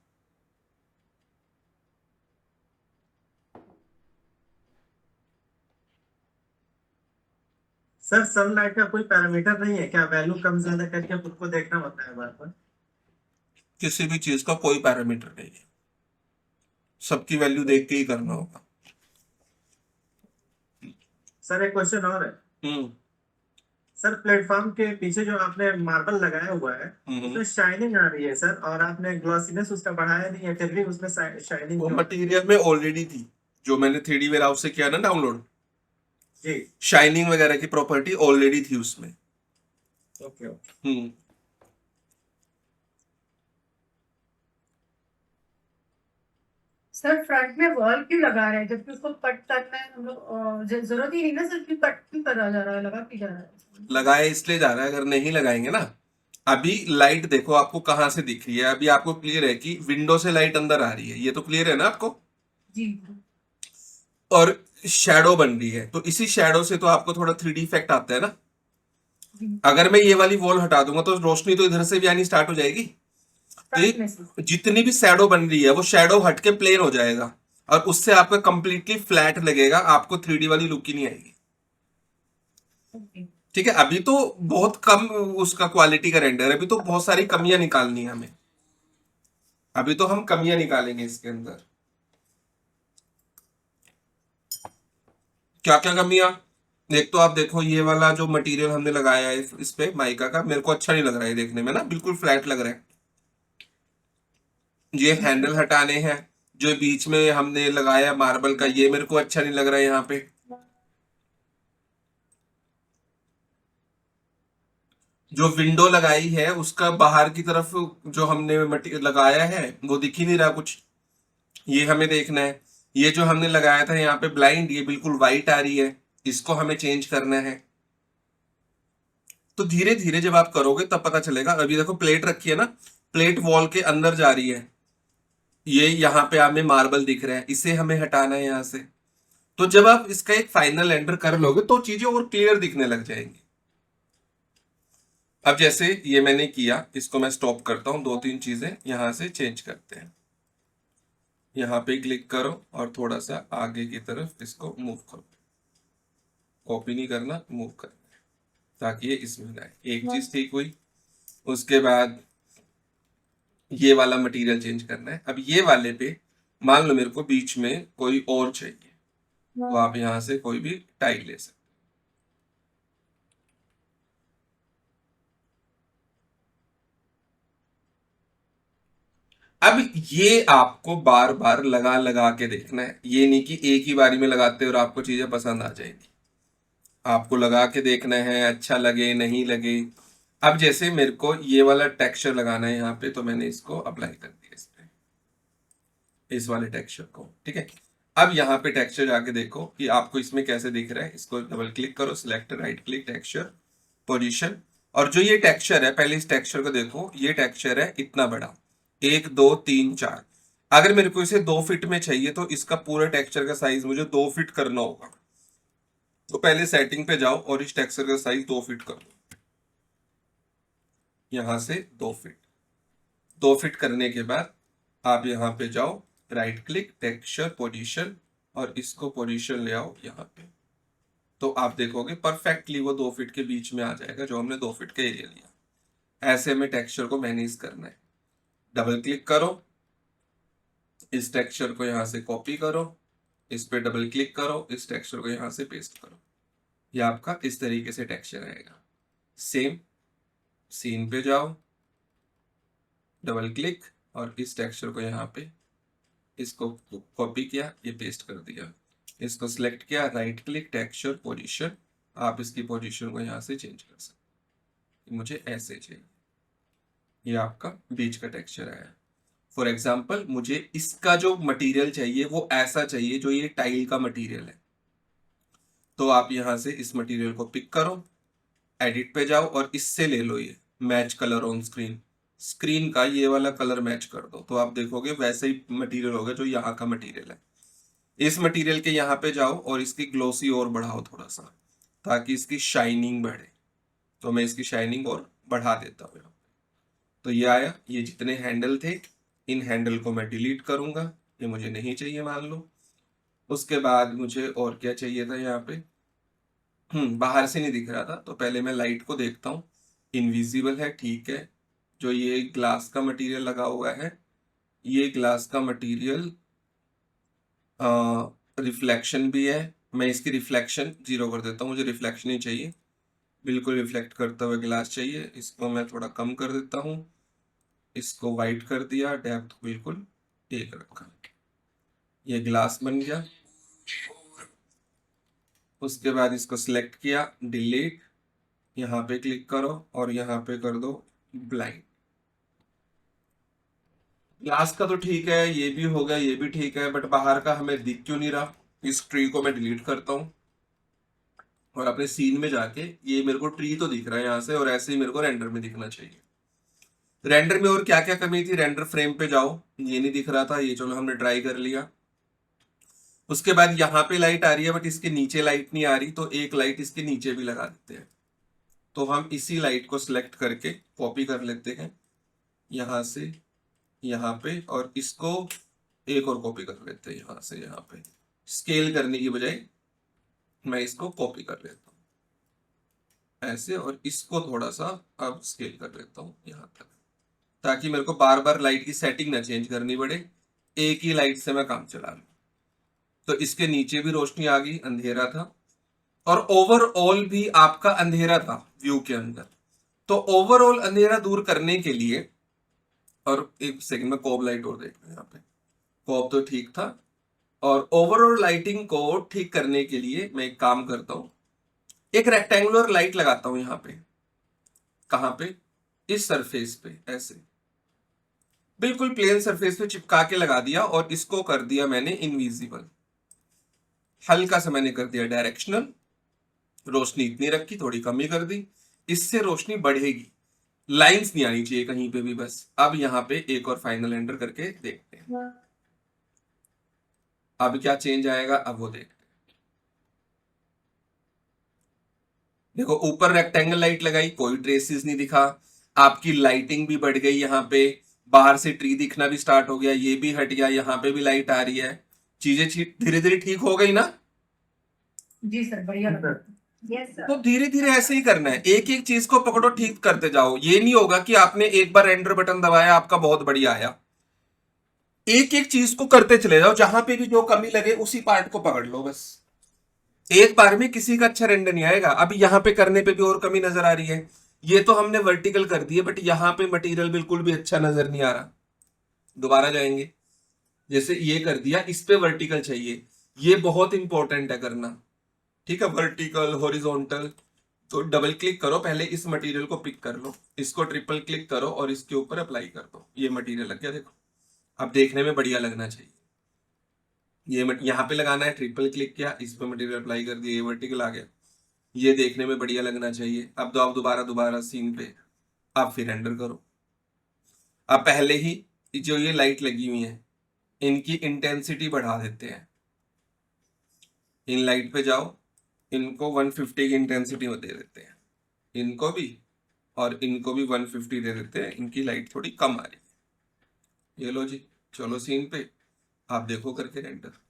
सर सनलाइट का कोई पैरामीटर नहीं है क्या? वैल्यू कम ज्यादा करके खुद को देखना होता है बार बार? किसी भी चीज का कोई पैरामीटर नहीं है, सबकी वैल्यू देख के ही करना होगा। सर एक क्वेश्चन और है। हम्म सर प्लेटफॉर्म के पीछे जो आपने मार्बल लगाया हुआ है हम्म। उसमें शाइनिंग आ रही है सर, और आपने ग्लॉसीनेस उसका बढ़ाया नहीं है, फिर भी उसमें शाइनिंग वो क्यों? मटेरियल में ऑलरेडी थी, जो मैंने 3D वेयरहाउस से किया ना डाउनलोड, जी। शाइनिंग वगैरह की प्रॉपर्टी ऑलरेडी थी उसमें। Okay okay. Hmm sir front में वॉल क्यों लगा रहे हैं जबकि उसको कट करना है हम लोग, जरूरत ही नहीं ना सर, क्यों कट क्यों करा जा रहा है, लगा क्यों जा रहा है? लगाए इसलिए जा रहा है, अगर नहीं लगाएंगे ना। अभी लाइट देखो आपको कहाँ से दिख रही है, अभी आपको क्लियर है कि विंडो से लाइट अंदर आ रही है, ये तो क्लियर है ना आपको। जी और शैडो बन रही है, तो इसी शैडो से तो आपको थोड़ा 3D इफेक्ट आता है ना। जी। अगर मैं ये वाली वॉल हटा दूंगा तो रोशनी तो इधर से भी आनी स्टार्ट हो जाएगी। तो फ्रंट में से। ये जितनी भी शैडो बन रही है वो शैडो हट के प्लेन हो जाएगा, और उससे आपका कंप्लीटली फ्लैट लगेगा, आपको 3D वाली लुक ही नहीं आएगी। ओके। ठीक है, अभी तो बहुत कम उसका क्वालिटी का रेंडर है, अभी तो बहुत सारी कमियां निकालनी है हमें। अभी तो हम कमियां निकालेंगे इसके अंदर। क्या क्या कमियां? एक तो आप देखो, ये वाला जो मटेरियल हमने लगाया है इस पे माइका का, मेरे को अच्छा नहीं लग रहा है देखने में ना, बिल्कुल फ्लैट लग रहा है। ये हैंडल हटाने हैं, जो बीच में हमने लगाया मार्बल का, ये मेरे को अच्छा नहीं लग रहा है यहाँ पे। जो विंडो लगाई है उसका बाहर की तरफ जो हमने मटेरियल लगाया है वो दिख ही नहीं रहा कुछ, ये हमें देखना है। ये जो हमने लगाया था यहाँ पे ब्लाइंड, ये बिल्कुल वाइट आ रही है, इसको हमें चेंज करना है। तो धीरे धीरे जब आप करोगे तब पता चलेगा। अभी देखो प्लेट रखी है ना, प्लेट वॉल के अंदर जा रही है, ये यहाँ पे हमें मार्बल दिख रहा है, इसे हमें हटाना है यहाँ से। तो जब आप इसका एक फाइनल रेंडर कर लोगे तो चीजें और क्लियर दिखने लग जाएंगी। अब जैसे ये मैंने किया, इसको मैं स्टॉप करता हूँ, 2-3 चीजें यहां से चेंज करते हैं। यहाँ पे क्लिक करो और थोड़ा सा आगे की तरफ इसको मूव करो, कॉपी नहीं करना, मूव करना है ताकि ये इसमें जाए। एक चीज ठीक हुई। उसके बाद ये वाला मटेरियल चेंज करना है। अब ये वाले पे मान लो मेरे को बीच में कोई और चाहिए, तो आप यहां से कोई भी टाइल ले सकते हो। अब ये आपको बार बार लगा लगा के देखना है, ये नहीं कि एक ही बारी में लगाते और आपको चीजें पसंद आ जाएगी। आपको लगा के देखना है, अच्छा लगे नहीं लगे। अब जैसे मेरे को ये वाला टेक्सचर लगाना है यहाँ पे, तो मैंने इसको अप्लाई कर दिया इस पे, इस वाले टेक्सचर को, ठीक है। अब यहाँ पे टेक्सचर जाके देखो कि आपको इसमें कैसे दिख रहा है। इसको डबल क्लिक करो, select, right click, texture, position, और जो ये टेक्सचर है, पहले इस टेक्सचर को देखो। ये टेक्सचर है इतना बड़ा, 1 2 3 4। अगर मेरे को इसे 2 फीट में चाहिए तो इसका पूरा टेक्सचर का साइज मुझे 2 फीट करना होगा। तो पहले सेटिंग पे जाओ और इस टेक्सचर का साइज 2 फीट कर दो, यहां से 2 फीट। 2 फीट करने के बाद आप यहाँ पे जाओ, राइट क्लिक, टेक्सचर, पोजीशन, और इसको पोजीशन ले आओ यहाँ पे। तो आप देखोगे परफेक्टली वो 2 फीट के बीच में आ जाएगा, जो हमने 2 फीट का एरिया लिया। ऐसे में टेक्सचर को मैनेज करना है। डबल क्लिक करो, इस टेक्सचर को यहां से कॉपी करो, इस पे डबल क्लिक करो, इस टेक्सचर को यहां से पेस्ट करो। ये आपका इस तरीके से टेक्सचर आएगा। सेम सीन पे जाओ, डबल क्लिक, और इस टेक्सचर को यहाँ पे, इसको कॉपी किया, ये पेस्ट कर दिया। इसको सिलेक्ट किया, राइट क्लिक, टेक्सचर, पोजीशन, आप इसकी पोजीशन को यहाँ से चेंज कर सकते। मुझे ऐसे चाहिए, ये आपका बीच का टेक्सचर आया। फॉर एग्जाम्पल मुझे इसका जो मटेरियल चाहिए वो ऐसा चाहिए, जो ये टाइल का मटेरियल है। तो आप यहाँ से इस मटेरियल को पिक करो, एडिट पे जाओ, और इससे ले लो ये match colour on screen. Screen का ये वाला कलर मैच कर दो, तो आप देखोगे वैसे ही मटेरियल होगा जो यहाँ का मटेरियल है। इस मटेरियल के यहाँ पे जाओ और इसकी ग्लोसी और बढ़ाओ थोड़ा सा, ताकि इसकी शाइनिंग बढ़े। तो मैं इसकी शाइनिंग और बढ़ा देता हूँ। तो ये आया। ये जितने हैंडल थे, इन हैंडल को मैं डिलीट करूंगा, ये मुझे नहीं चाहिए मान लो। उसके बाद मुझे और क्या चाहिए था यहाँ पे, बाहर से नहीं दिख रहा था, तो पहले मैं लाइट को देखता हूँ। इनविजिबल है, ठीक है। जो ये ग्लास का मटेरियल लगा हुआ है, ये ग्लास का मटेरियल रिफ्लेक्शन भी है। मैं इसकी रिफ्लेक्शन 0 कर देता हूँ, मुझे रिफ्लेक्शन ही चाहिए, बिल्कुल रिफ्लेक्ट करता हुआ ग्लास चाहिए। इसको मैं थोड़ा कम कर देता हूँ, इसको वाइट कर दिया, डेप्थ बिल्कुल 1 रखा, ये ग्लास बन गया। उसके बाद इसको सिलेक्ट किया, डिलीट, यहाँ पे क्लिक करो और यहाँ पे कर दो ब्लाइंड। ग्लास का तो ठीक है, ये भी हो गया, ये भी ठीक है, बट बाहर का हमें दिख क्यों नहीं रहा। इस ट्री को मैं डिलीट करता हूँ और अपने सीन में जाके, ये मेरे को ट्री तो दिख रहा है यहाँ से, और ऐसे ही मेरे को रेंडर में दिखना चाहिए। रेंडर में और क्या क्या कमी थी, रेंडर फ्रेम पे जाओ, ये नहीं दिख रहा था, ये चलो हमने ट्राई कर लिया। उसके बाद यहाँ पे लाइट आ रही है, बट इसके नीचे लाइट नहीं आ रही, तो एक लाइट इसके नीचे भी लगा देते हैं। तो हम इसी लाइट को सिलेक्ट करके कॉपी कर लेते हैं यहाँ से यहाँ पे, और इसको एक और कॉपी कर लेते हैं यहाँ से यहाँ पे। स्केल करने की बजाय मैं इसको कॉपी कर लेता हूँ ऐसे, और इसको थोड़ा सा अब स्केल कर लेता हूँ यहाँ तक, ताकि मेरे को बार बार लाइट की सेटिंग ना चेंज करनी पड़े, एक ही लाइट से मैं काम चला लूँ। तो इसके नीचे भी रोशनी आ गई, अंधेरा था, और ओवरऑल भी आपका अंधेरा था व्यू के अंदर। तो ओवरऑल अंधेरा दूर करने के लिए, और एक सेकंड में कॉब लाइट और देखना, यहाँ पे कॉब तो ठीक था, और ओवरऑल लाइटिंग को ठीक करने के लिए मैं एक काम करता हूं, एक रेक्टेंगुलर लाइट लगाता हूं यहाँ पे। कहां पे, इस सरफेस पे, ऐसे बिल्कुल प्लेन सरफेस पे चिपका के लगा दिया, और इसको कर दिया मैंने इनविजिबल। हल्का सा मैंने कर दिया डायरेक्शनल, रोशनी इतनी रखी, थोड़ी कमी कर दी, इससे रोशनी बढ़ेगी, लाइंस नहीं आनी चाहिए कहीं पे भी बस। अब यहाँ पे एक और फाइनल एंटर करके देखते हैं अब क्या चेंज आएगा, अब वो देखते हैं। देखो ऊपर रेक्टेंगल लाइट लगाई, कोई ट्रेसेस नहीं दिखा, आपकी लाइटिंग भी बढ़ गई, यहाँ पे बाहर से ट्री दिखना भी स्टार्ट हो गया, ये भी हट गया, यहाँ पे भी लाइट आ रही है, चीजें धीरे धीरे ठीक हो गई ना। जी सर, बढ़िया लगा। तो धीरे धीरे ऐसे ही करना है, एक एक चीज को पकड़ो, ठीक करते जाओ। ये नहीं होगा कि आपने एक बार रेंडर बटन दबाया, आपका बहुत बढ़िया आया। एक एक चीज को करते चले जाओ, जहां पे भी जो कमी लगे उसी पार्ट को पकड़ लो बस। एक बार में किसी का अच्छा रेंडर नहीं आएगा। अभी यहाँ पे करने पे भी और कमी नजर आ रही है, ये तो हमने वर्टिकल कर दी है, बट यहाँ पे मटेरियल बिल्कुल भी अच्छा नजर नहीं आ रहा। दोबारा जाएंगे, जैसे ये कर दिया, इस पे वर्टिकल चाहिए, ये बहुत इंपॉर्टेंट है करना, ठीक है, वर्टिकल हॉरिजॉन्टल। तो डबल क्लिक करो, पहले इस मटेरियल को पिक कर लो, इसको ट्रिपल क्लिक करो और इसके ऊपर अप्लाई कर दो, ये मटेरियल लग गया, देखो अब देखने में बढ़िया लगना चाहिए। ये यहाँ पे लगाना है, ट्रिपल क्लिक किया, इस पे मटेरियल अप्लाई कर दिया, ये वर्टिकल आ गया, ये देखने में बढ़िया लगना चाहिए। अब तो आप दोबारा सीन पे आप फिर रेंडर करो। अब पहले ही जो ये लाइट लगी हुई है इनकी इंटेंसिटी बढ़ा देते हैं, इन लाइट पे जाओ, इनको 150 की इंटेंसिटी में दे देते हैं, इनको भी और इनको भी 150 दे देते हैं, इनकी लाइट थोड़ी कम आ रही है। ये लो जी, चलो सीन पे आप देखो करके रेंडर।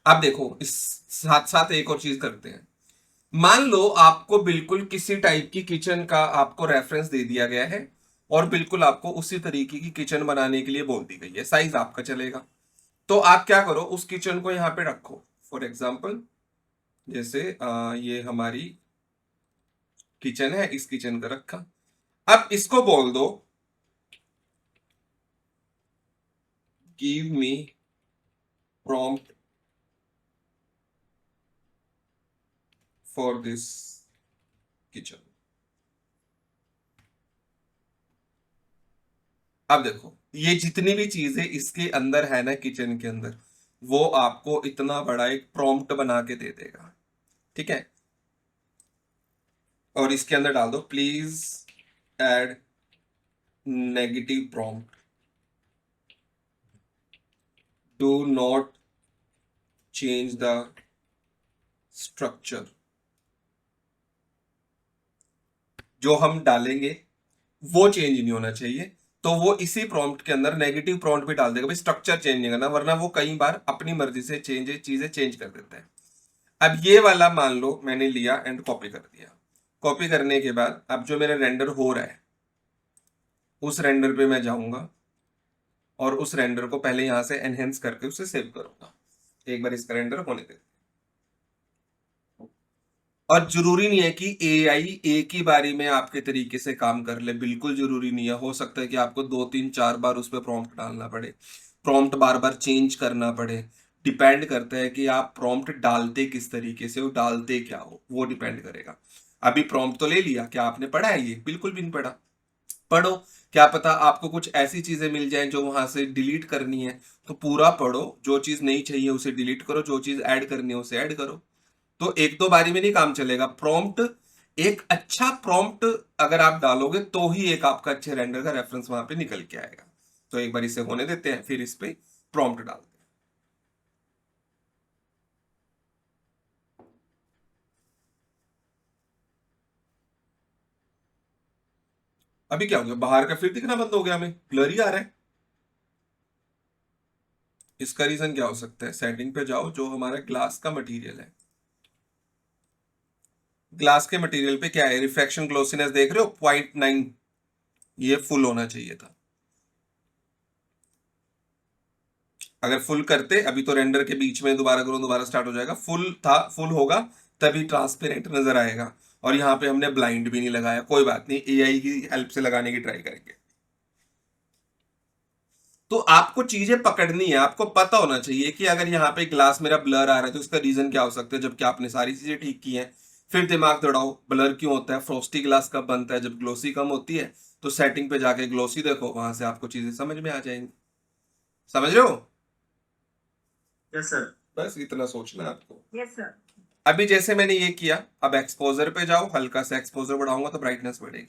आप देखो, इस साथ साथ एक और चीज करते हैं। मान लो आपको बिल्कुल किसी टाइप की किचन का आपको रेफरेंस दे दिया गया है और बिल्कुल आपको उसी तरीके की किचन बनाने के लिए बोल दी गई है, साइज आपका चलेगा, तो आप क्या करो, उस किचन को यहाँ पे रखो। फॉर एग्जाम्पल जैसे ये हमारी किचन है, इस किचन का रखा। अब इसको बोल दो give me prompt for this kitchen. अब देखो, ये जितनी भी चीजें इसके अंदर है ना किचन के अंदर, वो आपको इतना बड़ा एक प्रॉम्प्ट बना के दे देगा, ठीक है। और इसके अंदर डाल दो please add negative prompt, do not change the structure. जो हम डालेंगे वो चेंज नहीं होना चाहिए, तो वो इसी प्रॉम्प्ट के अंदर नेगेटिव प्रॉम्प्ट भी डाल देगा, भाई स्ट्रक्चर चेंज नहीं करना, वरना वो कई बार अपनी मर्जी से चीजें चेंज कर देता है। अब ये वाला मान लो मैंने लिया एंड कॉपी कर दिया, कॉपी करने के बाद अब जो मेरा रेंडर हो रहा है उस रेंडर पे मैं जाऊंगा और उस रेंडर को पहले यहां से एनहेंस करके उसे सेव करूंगा। एक बार इसका रेंडर होने दे। और जरूरी नहीं है कि एआई एक ही बारी में आपके तरीके से काम कर ले, बिल्कुल जरूरी नहीं है। हो सकता है कि आपको 2 3 4 बार उस पर प्रॉम्प्ट डालना पड़े, प्रॉम्प्ट बार बार चेंज करना पड़े। डिपेंड करता है कि आप प्रॉम्प्ट डालते किस तरीके से हो, डालते क्या हो, वो डिपेंड करेगा। अभी प्रॉम्प्ट तो ले लिया, क्या आपने पढ़ा है? ये बिल्कुल भी नहीं पढ़ा। पढ़ो, क्या पता आपको कुछ ऐसी चीजें मिल जाएं जो वहां से डिलीट करनी है, तो पूरा पढ़ो, जो चीज नहीं चाहिए उसे डिलीट करो, जो चीज ऐड करनी है उसे ऐड करो। तो एक दो बारी में नहीं काम चलेगा। प्रॉम्प्ट, एक अच्छा प्रॉम्प्ट अगर आप डालोगे तो ही एक आपका अच्छे रेंडर का रेफरेंस वहां पे निकल के आएगा। तो एक बार इसे होने देते हैं, फिर इस पे प्रॉम्प्ट डालते हैं। अभी क्या हो गया, बाहर का फिर दिखना बंद हो गया, हमें ब्लर ही आ रहा है। इसका रीजन क्या हो सकता है? सेटिंग पे जाओ, जो हमारा ग्लास का मटेरियल है, ग्लास के मटेरियल पे क्या है, रिफ्रैक्शन ग्लोसीनेस देख रहे हो 0.9, ये फुल होना चाहिए था। अगर फुल करते, अभी तो रेंडर के बीच में दोबारा करो, दोबारा स्टार्ट हो जाएगा, फुल था, फुल होगा तभी ट्रांसपेरेंट नजर आएगा। और यहाँ पे हमने ब्लाइंड भी नहीं लगाया, कोई बात नहीं, एआई की हेल्प से लगाने की ट्राई करेंगे। तो आपको चीजें पकड़नी है, आपको पता होना चाहिए कि अगर यहाँ पे ग्लास मेरा ब्लर आ रहा है तो इसका रीजन क्या हो सकता है, जबकि आपने सारी चीजें ठीक की हैं। फिर दिमाग दौड़ाओ, ब्लर क्यों होता है, फ्रॉस्टी ग्लास कब बनता है, जब ग्लोसी कम होती है। तो सेटिंग पे जाके ग्लोसी देखो, वहां से आपको चीजें समझ में आ जाएंगी। समझ रहे हो? Yes sir. बस इतना सोचना है आपको। Yes sir. अभी जैसे मैंने ये किया, अब एक्सपोजर पे जाओ, हल्का सा एक्सपोजर बढ़ाऊंगा तो ब्राइटनेस बढ़ेगी,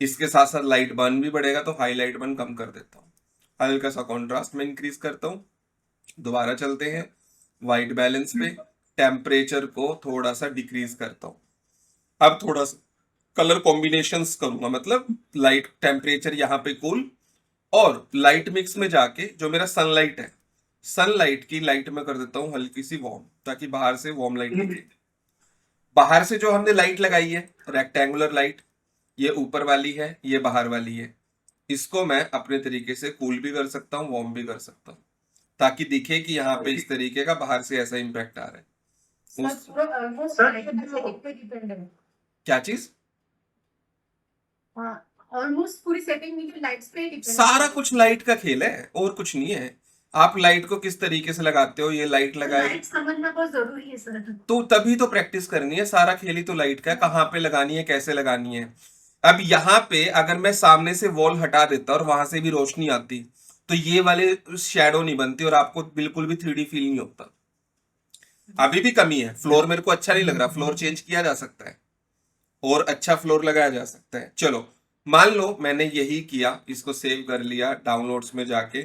इसके साथ साथ लाइट बर्न भी बढ़ेगा, तो हाईलाइट बर्न कम कर देता हूँ, हल्का सा कॉन्ट्रास्ट में इंक्रीज करता हूँ। दोबारा चलते हैं, वाइट बैलेंस पे टेम्परेचर को थोड़ा सा डिक्रीज करता हूँ। अब थोड़ा सा कलर कॉम्बिनेशंस करूंगा, मतलब लाइट टेम्परेचर यहाँ पे कूल, और लाइट मिक्स में जाके जो मेरा सनलाइट है, सनलाइट की लाइट में कर देता हूँ हल्की सी वार्म, ताकि बाहर से वार्म लाइट निकले। बाहर से जो हमने लाइट लगाई है रेक्टेंगुलर लाइट, ये ऊपर वाली है, ये बाहर वाली है, इसको मैं अपने तरीके से कूल भी कर सकता हूँ, वार्म भी कर सकता हूँ, ताकि दिखे कि यहाँ पे इस तरीके का बाहर से ऐसा इम्पैक्ट आ रहा है। सर उस पूरा ऑलमोस्ट सर, लाइट पे डिपेंड है। क्या चीज? हाँ, ऑलमोस्ट पूरी सेटिंग नीचे लाइट्स पे डिपेंड सारा कुछ लाइट का खेल है और कुछ नहीं है। आप लाइट को किस तरीके से लगाते हो, ये लाइट लगाएगी लाइट समझना बहुत जरूरी है सर। तो तभी तो प्रैक्टिस करनी है। सारा खेल ही तो लाइट का है, कहाँ पे लगानी है, कैसे लगानी है। अब यहाँ पे अगर मैं सामने से वॉल हटा देता और वहां से भी रोशनी आती तो ये वाले शैडो नहीं बनती और आपको बिल्कुल भी 3D फील नहीं होता। अभी भी कमी है, फ्लोर मेरे को अच्छा नहीं लग रहा, फ्लोर चेंज किया जा सकता है और अच्छा फ्लोर लगाया जा सकता है। चलो मान लो मैंने यही किया, इसको सेव कर लिया डाउनलोड्स में जाके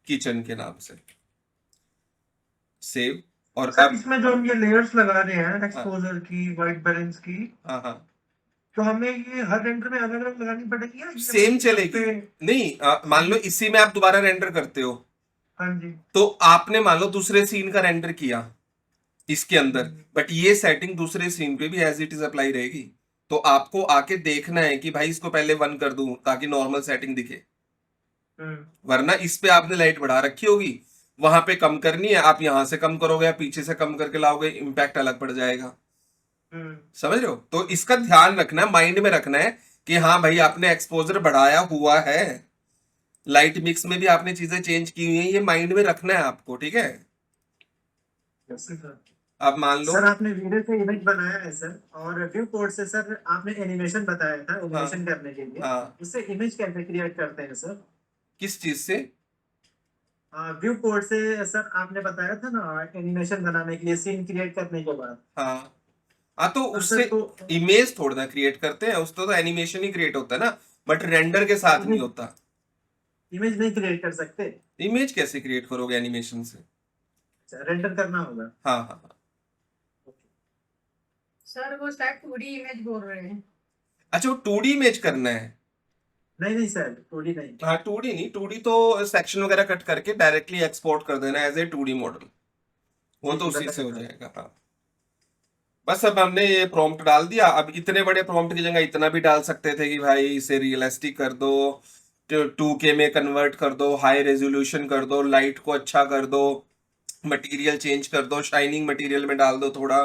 किचन के नाम से, सेव। और सर अब इसमें जो हम ये लेयर्स लगा रहे हैं एक्सपोजर की, वाइट बैलेंस की, हाँ हाँ तो हमें ये हर रेंडर में अलग अलग लगानी पड़ेगी या ये सेम सब चलेगी। पे? नहीं मान लो इसी में आप दोबारा रेंडर करते हो हाँ जी। तो आपने मान लो दूसरे सीन का रेंडर किया इसके अंदर, बट ये सेटिंग दूसरे सीन पे भी एज इट इज अप्लाई रहेगी। तो आपको आके देखना है कि भाई इसको पहले 1 कर दूं ताकि नॉर्मल सेटिंग दिखे, वरना इस पे आपने लाइट बढ़ा रखी होगी, वहां पे कम करनी है, आप यहां से कम करोगे या पीछे से कम करके लाओगे, इम्पैक्ट अलग पड़ जाएगा। समझ रहे हो? तो इसका ध्यान रखना, माइंड में रखना है कि हाँ भाई आपने एक्सपोजर बढ़ाया हुआ है, लाइट मिक्स में भी आपने चीजें चेंज की हुई हैं, ये माइंड में रखना है आपको, ठीक है। अब मान लो सर आपने वीडियो से इमेज बनाया है सर, और व्यू पोर्ट से सर आपने एनिमेशन बताया था एनिमेशन करने के लिए, हाँ उससे इमेज कैसे क्रिएट करते हैं सर? किस चीज से? व्यू पोर्ट से सर आपने बताया था ना एनिमेशन बनाने के लिए, सीन क्रिएट करने के बाद। हाँ हाँ तो हाँ उससे सर, तो इमेज थोड़ा ना क्रिएट करते हैं, उससे तो एनिमेशन ही क्रिएट होता है ना, बट रेंडर के साथ नहीं होता। इमेज नहीं क्रिएट कर सकते? इमेज कैसे क्रिएट करोगे एनिमेशन से? रेंडर करना होगा। हाँ हाँ हाँ। सर वो शायद 2D इमेज बोल रहे हैं। अच्छा वो 2D इमेज करना है? नहीं नहीं सर, 2D नहीं। हाँ 2D नहीं, 2D तो सेक्शन वगैरह कट करके डायरेक्टली एक्सपोर्ट कर देना एज ए 2D मॉडल, वो तो उसी से हो जाएगा। हाँ बस अब हमने ये प्रॉम्प्ट डाल दिया। अब इतने बड़े प्रॉम्प्ट की जगह इतना भी डाल सकते थे कि भाई इसे रियलिस्टिक कर दो, 2K में कन्वर्ट कर दो, हाई रेजोल्यूशन कर दो, लाइट को अच्छा कर दो, मटेरियल चेंज कर दो, शाइनिंग मटेरियल में डाल दो थोड़ा।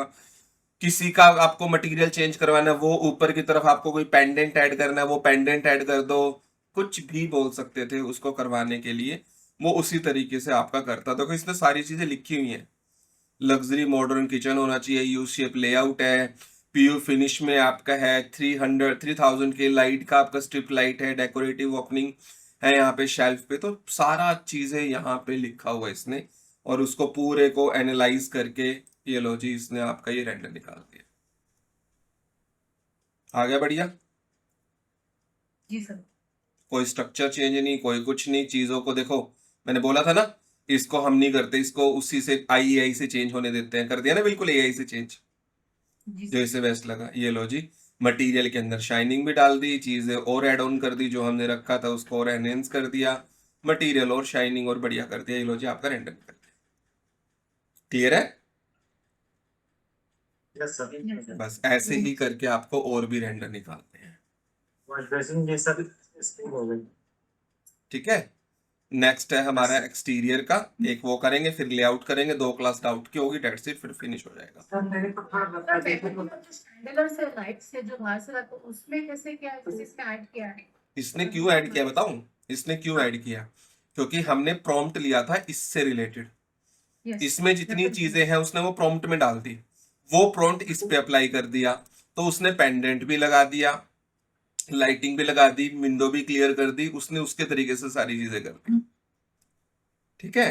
किसी का आपको मटेरियल चेंज करवाना है, वो ऊपर की तरफ आपको कोई पेंडेंट ऐड करना है, वो पेंडेंट ऐड कर दो, कुछ भी बोल सकते थे उसको करवाने के लिए, वो उसी तरीके से आपका करता। देखो इसमें सारी चीजें लिखी हुई हैं, लग्जरी मॉडर्न किचन होना चाहिए, यू शेप लेआउट है, पीयू फिनिश में आपका है, 3000 के लाइट का आपका स्ट्रिप लाइट है, डेकोरेटिव ओपनिंग है यहाँ पे शेल्फ पे, तो सारा चीजें यहाँ पे लिखा हुआ है इसने, और उसको पूरे को एनालाइज करके ये लो जी इसने आपका ये रेंडर निकाल दिया। आ गया बढ़िया। जी सर। कोई स्ट्रक्चर चेंज नहीं, कोई कुछ नहीं, चीजों को देखो मैंने बोला था ना, इसको हम नहीं करते, इसको उसी से आई से चेंज होने देते हैं, कर दिया ना बिल्कुल AI से चेंज, जी जो इसे बेस्ट लगा। ये लो जी मटेरियल के अंदर शाइनिंग भी डाल दी, चीजें और ऐड ऑन कर दी, जो हमने रखा था उसको और एनहेंस कर दिया, मटेरियल और शाइनिंग और बढ़िया कर दिया। ये लो जी आपका रेंडर निकल गया। क्लियर है? Yes sir. बस ऐसे ही करके आपको और भी रेंडर निकालते हैं, वॉश बेसिन ये सब स्क्रीन हो गई। ठीक है। नेक्स्ट है हमारा एक्सटीरियर का, एक वो करेंगे, फिर लेआउट करेंगे, 2 क्लास डाउट की होगी, डेट्स इट, फिर फिनिश हो जाएगा। सर मेरे को थोड़ा बता दीजिए। जो स्टैंडर्ड से लाइट से जो बाहर से आता है, उसमें कैसे क्या है, किसी इसका ऐड किया है? इसने क्यों ऐड किया बताऊं? इसने क्यों ऐड किया, क्योंकि हमने प्रॉम्प्ट लिया था इससे रिलेटेड, Yes. इसमें जितनी चीजें हैं उसने वो प्रॉम्प्ट में डाल दी, वो प्रॉम्प्ट इस पे अप्लाई कर दिया, तो उसने पेंडेंट भी लगा दिया, लाइटिंग भी लगा दी, विंडो भी क्लियर कर दी, उसने उसके तरीके से सारी चीजें कर दी, ठीक है।